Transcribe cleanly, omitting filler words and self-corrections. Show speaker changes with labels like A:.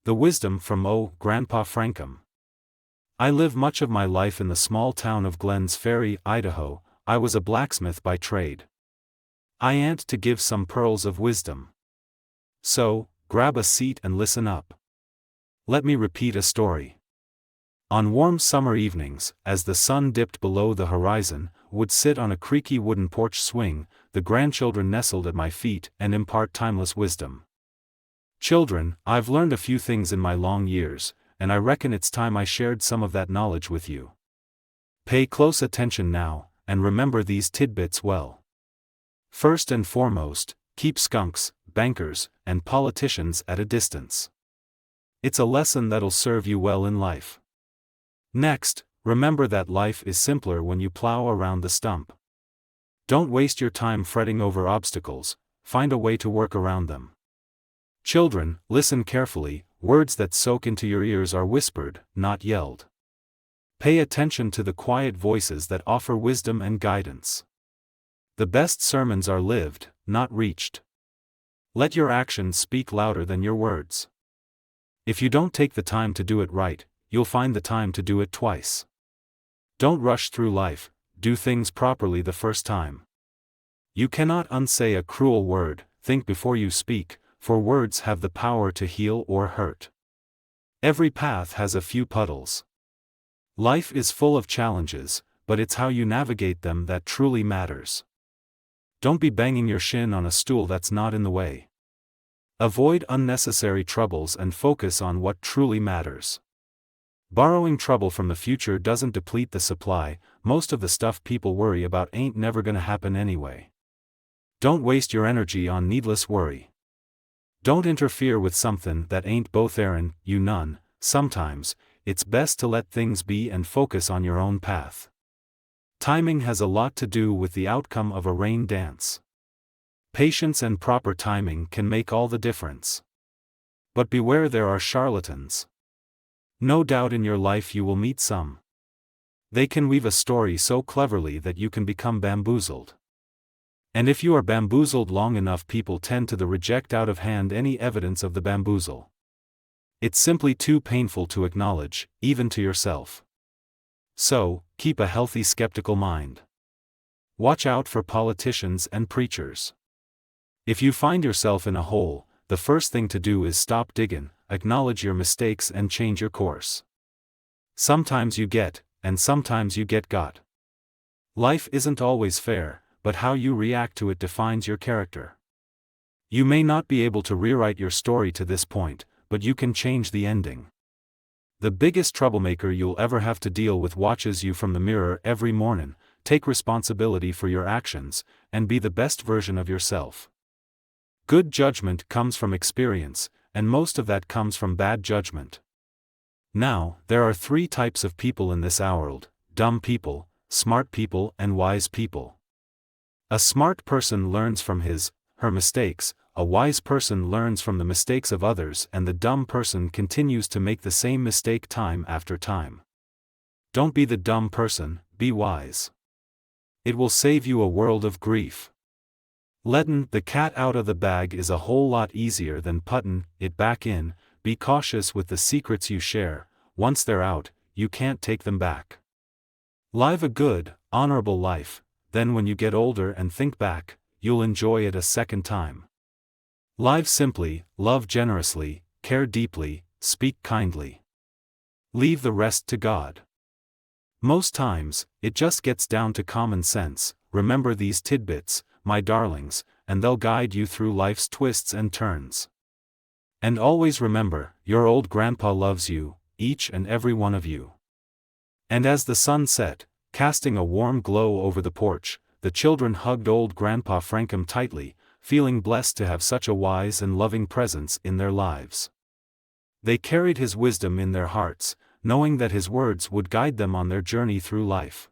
A: The wisdom from GrandPa Francom. I live much of my life in the small town of Glens Ferry, Idaho. I was a blacksmith by trade. I ain't to give some pearls of wisdom. So, grab a seat and listen up. Let me repeat a story. On warm summer evenings, as the sun dipped below the horizon, would sit on a creaky wooden porch swing, the grandchildren nestled at my feet and impart timeless wisdom. Children, I've learned a few things in my long years, and I reckon it's time I shared some of that knowledge with you. Pay close attention now, and remember these tidbits well. First and foremost, keep skunks, bankers, and politicians at a distance. It's a lesson that'll serve you well in life. Next, remember that life is simpler when you plow around the stump. Don't waste your time fretting over obstacles, find a way to work around them. Children, listen carefully, words that soak into your ears are whispered, not yelled. Pay attention to the quiet voices that offer wisdom and guidance. The best sermons are lived, not reached. Let your actions speak louder than your words. If you don't take the time to do it right, you'll find the time to do it twice. Don't rush through life, do things properly the first time. You cannot unsay a cruel word, think before you speak, for words have the power to heal or hurt. Every path has a few puddles. Life is full of challenges, but it's how you navigate them that truly matters. Don't be banging your shin on a stool that's not in the way. Avoid unnecessary troubles and focus on what truly matters. Borrowing trouble from the future doesn't deplete the supply, most of the stuff people worry about ain't never gonna happen anyway. Don't waste your energy on needless worry. Don't interfere with something that ain't both errand, you none. Sometimes, it's best to let things be and focus on your own path. Timing has a lot to do with the outcome of a rain dance. Patience and proper timing can make all the difference. But beware, there are charlatans. No doubt in your life you will meet some. They can weave a story so cleverly that you can become bamboozled. And if you are bamboozled long enough, people tend to reject out of hand any evidence of the bamboozle. It's simply too painful to acknowledge, even to yourself. So, keep a healthy skeptical mind. Watch out for politicians and preachers. If you find yourself in a hole, the first thing to do is stop digging, acknowledge your mistakes and change your course. Sometimes you get, and sometimes you get got. Life isn't always fair, but how you react to it defines your character. You may not be able to rewrite your story to this point, but you can change the ending. The biggest troublemaker you'll ever have to deal with watches you from the mirror every morning. Take responsibility for your actions, and be the best version of yourself. Good judgment comes from experience, and most of that comes from bad judgment. Now, there are 3 types of people in this world: dumb people, smart people, and wise people. A smart person learns from her mistakes, a wise person learns from the mistakes of others, and the dumb person continues to make the same mistake time after time. Don't be the dumb person, be wise. It will save you a world of grief. Letting the cat out of the bag is a whole lot easier than putting it back in. Be cautious with the secrets you share, once they're out, you can't take them back. Live a good, honorable life. Then when you get older and think back, you'll enjoy it a second time. Live simply, love generously, care deeply, speak kindly. Leave the rest to God. Most times, it just gets down to common sense. Remember these tidbits, my darlings, and they'll guide you through life's twists and turns. And always remember, your old grandpa loves you, each and every one of you. And as the sun set, casting a warm glow over the porch, the children hugged old Grandpa Francom tightly, feeling blessed to have such a wise and loving presence in their lives. They carried his wisdom in their hearts, knowing that his words would guide them on their journey through life.